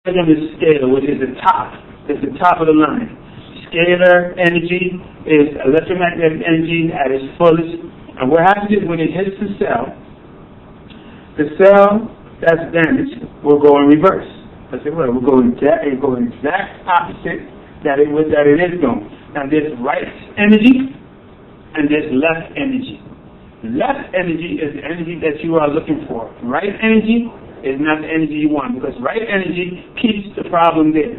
them is scalar, which is the top. It's the top of the line. Scalar energy is electromagnetic energy at its fullest. And what happens is when it hits the cell that's damaged will go in reverse. I said, well, we'll go exact opposite that it is going. Now there's right energy and there's left energy. Left energy is the energy that you are looking for. Right energy is not the energy you want, because right energy keeps the problem there.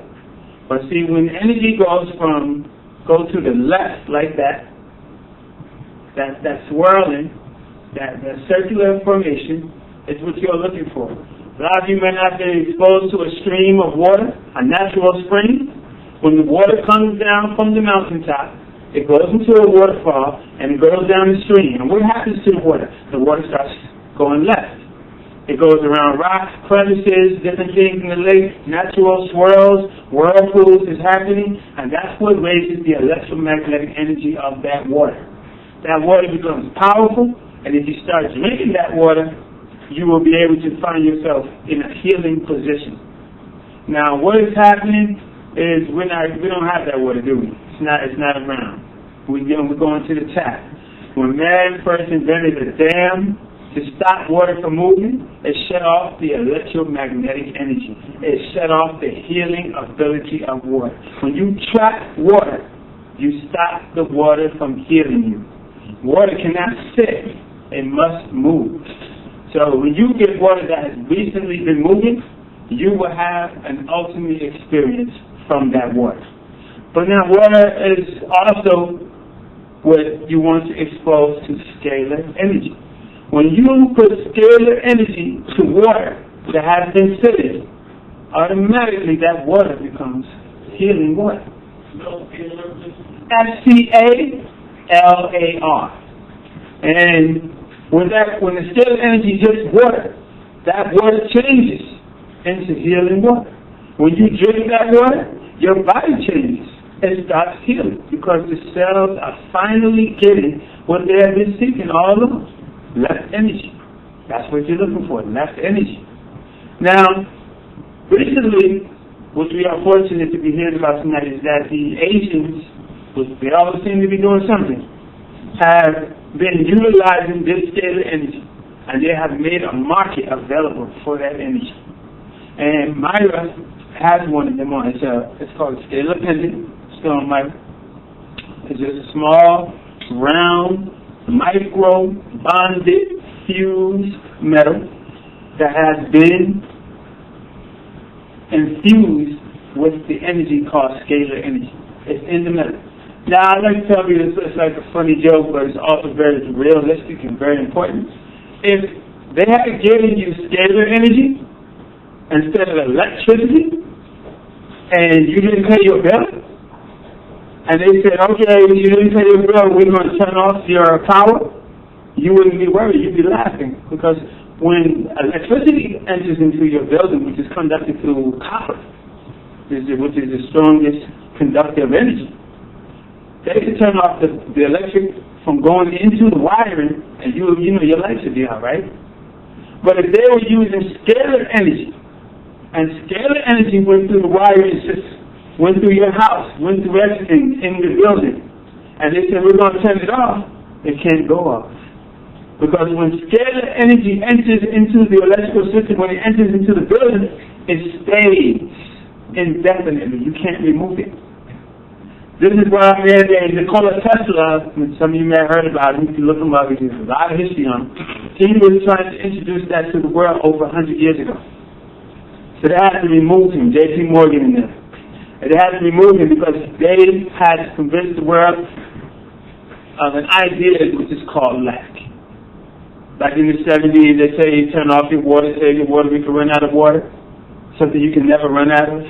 But see, when energy goes to the left like that swirling, that circular formation is what you're looking for. A lot of you may not have been exposed to a stream of water, a natural spring. When the water comes down from the mountaintop, it goes into a waterfall and it goes down the stream. And what happens to the water? The water starts going left. It goes around rocks, crevices, different things in the lake, natural swirls, whirlpools is happening, and that's what raises the electromagnetic energy of that water. That water becomes powerful, and if you start drinking that water, you will be able to find yourself in a healing position. Now, what is happening is we don't have that water, do we? It's not around. We're going to the tap. When man first invented a dam to stop water from moving, it shut off the electromagnetic energy. It shut off the healing ability of water. When you trap water, you stop the water from healing you. Water cannot sit. It must move. So when you get water that has recently been moving, you will have an ultimate experience from that water. But now water is also what you want to expose to scalar energy. When you put scalar energy to water that has been sitting, automatically that water becomes healing water. SCALAR. And when the scalar energy hits water, that water changes into healing water. When you drink that water, your body changes and starts healing, because the cells are finally getting what they have been seeking all along. Left energy. That's what you're looking for, left energy. Now, recently, what we are fortunate to be hearing about tonight is that the Asians, which they always seem to be doing something, have been utilizing this scalar energy, and they have made a market available for that energy. And Myra has one of them on. It's called a scalar pendant. It's on Myra. It's just a small, round, micro bonded fused metal that has been infused with the energy called scalar energy. It's in the metal. Now, I'd like to tell you this looks like a funny joke, but it's also very realistic and very important. If they had given you scalar energy instead of electricity, and you didn't pay your bill, and they said, okay, you didn't pay your bill, we're going to turn off your power, you wouldn't be worried, you'd be laughing. Because when electricity enters into your building, which is conducted through copper, which is the strongest conductive energy, they could turn off the electric from going into the wiring, and your lights would be out, right? But if they were using scalar energy, and scalar energy went through the wiring system, went through your house, went through everything in the building, and they said, we're going to turn it off, it can't go off. Because when scalar energy enters into the electrical system, when it enters into the building, it stays indefinitely. You can't remove it. This is why Nikola Tesla, some of you may have heard about him, if you look him up, there's a lot of history on him. He was trying to introduce that to the world over 100 years ago. So they had to remove him, J.P. Morgan and them. And they had to remove him because they had to convince the world of an idea which is called lack. Back in the 70s, they say you turn off your water, save your water, we can run out of water. Something you can never run out of.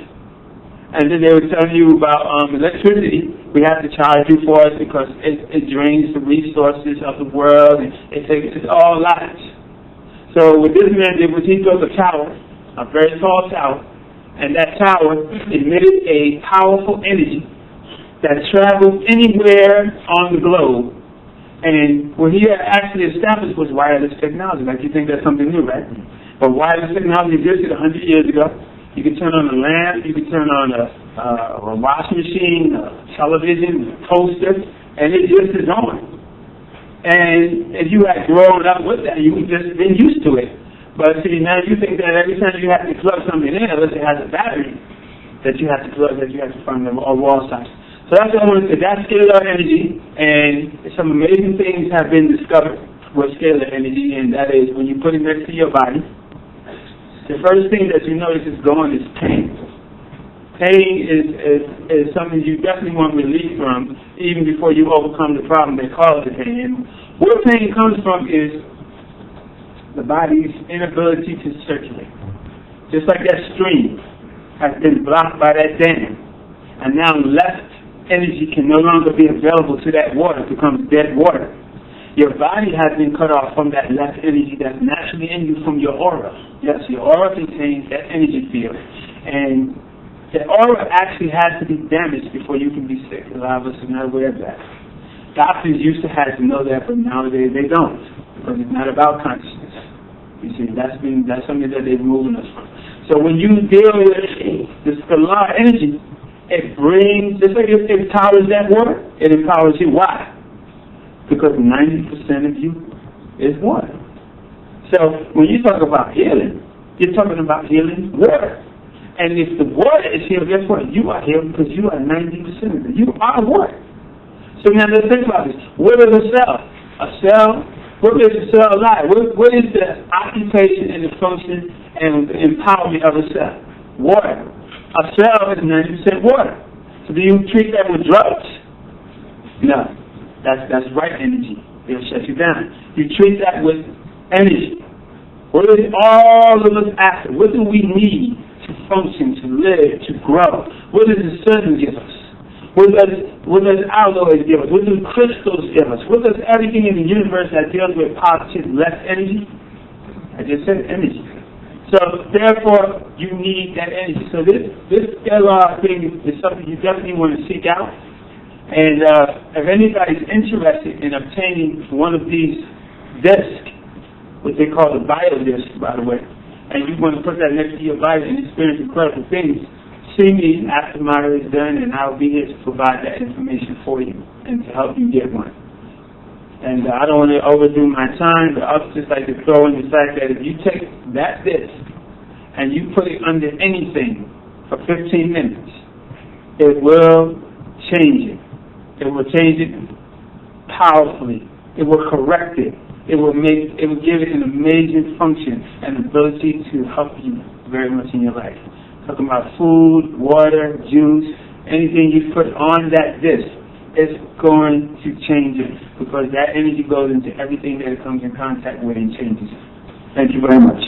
And then they were telling you about electricity. We have to charge you for it because it drains the resources of the world. And it's all lies. So what this man did was he built a tower, a very tall tower, and that tower emitted a powerful energy that traveled anywhere on the globe. And what he actually established was wireless technology. Like you think that's something new, right? But wireless technology existed 100 years ago. You can turn on a lamp, you can turn on a washing machine, a television, a toaster, and it just is on. And if you had grown up with that, you would just been used to it. But see, now you think that every time you have to plug something in, unless it has a battery, that you have to plug, that you have to find a wall size. So that's what I want to say. That's scalar energy, and some amazing things have been discovered with scalar energy, and that is when you put it next to your body, the first thing that you notice is gone is pain. Pain is something you definitely want relief from, even before you overcome the problem that causes the pain. Where pain comes from is the body's inability to circulate. Just like that stream has been blocked by that dam, and now left energy can no longer be available to that water, it becomes dead water. Your body has been cut off from that less energy that's naturally in you from your aura. Yes, your aura contains that energy field. And the aura actually has to be damaged before you can be sick. A lot of us are not aware of that. Doctors used to have to know that, but nowadays they don't. Because it's not about consciousness. You see, that's something that they're moving us from. So when you deal with the scalar energy, it brings, just like it empowers that water, it empowers you. Why? Because 90% of you is water. So when you talk about healing, you're talking about healing water. And if the water is healed, guess what? You are healed because you are 90% of it. You are water. So now let's think about this. What is a cell? A cell, what makes a cell alive? What is the occupation and the function and the empowerment of a cell? Water. A cell is 90% water. So do you treat that with drugs? No. That's right energy. It'll shut you down. You treat that with energy. What is all of us after? What do we need to function, to live, to grow? What does the sun give us? What does alloys give us? What do crystals give us? What does everything in the universe that deals with positive, less energy? I just said energy. So therefore, you need that energy. So this scalar thing is something you definitely want to seek out. And if anybody's interested in obtaining one of these discs, what they call the biodisc, by the way, and you want to put that next to your body and experience incredible things, see me after my is done, and I'll be here to provide that information for you and to help you get one. And I don't want to overdo my time, but I'll just like to throw in the fact that if you take that disc and you put it under anything for 15 minutes, it will change it. It will change it powerfully. It will correct it. It will give it an amazing function and ability to help you very much in your life. Talking about food, water, juice, anything you put on that disc is going to change it because that energy goes into everything that it comes in contact with and changes it. Thank you very much.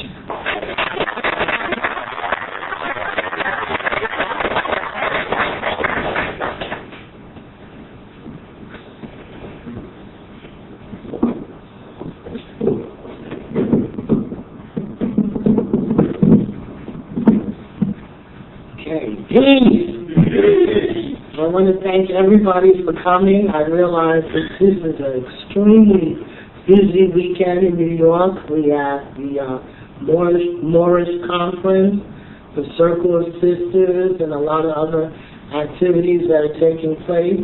I want to thank everybody for coming. I realize that this is an extremely busy weekend in New York. We have the Morris Conference, the Circle of Sisters, and a lot of other activities that are taking place.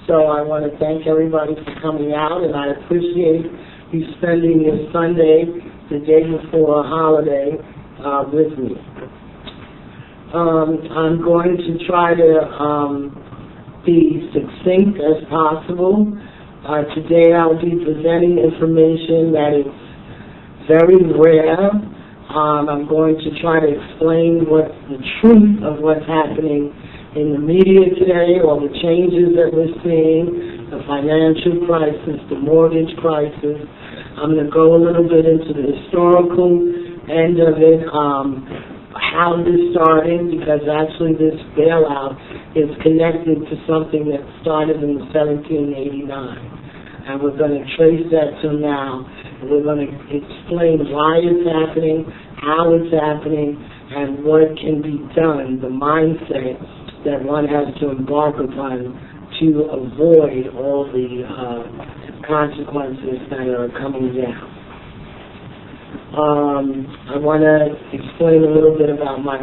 So I want to thank everybody for coming out, and I appreciate you spending your Sunday, the day before a holiday, with me. I'm going to try to be succinct as possible. Today I'll be presenting information that is very rare. I'm going to try to explain what the truth of what's happening in the media today, all the changes that we're seeing, the financial crisis, the mortgage crisis. I'm going to go a little bit into the historical end of it, how this started, because actually this bailout is connected to something that started in 1789. And we're going to trace that to now. And we're going to explain why it's happening, how it's happening, and what can be done, the mindset that one has to embark upon to avoid all the consequences that are coming down. I want to explain a little bit about my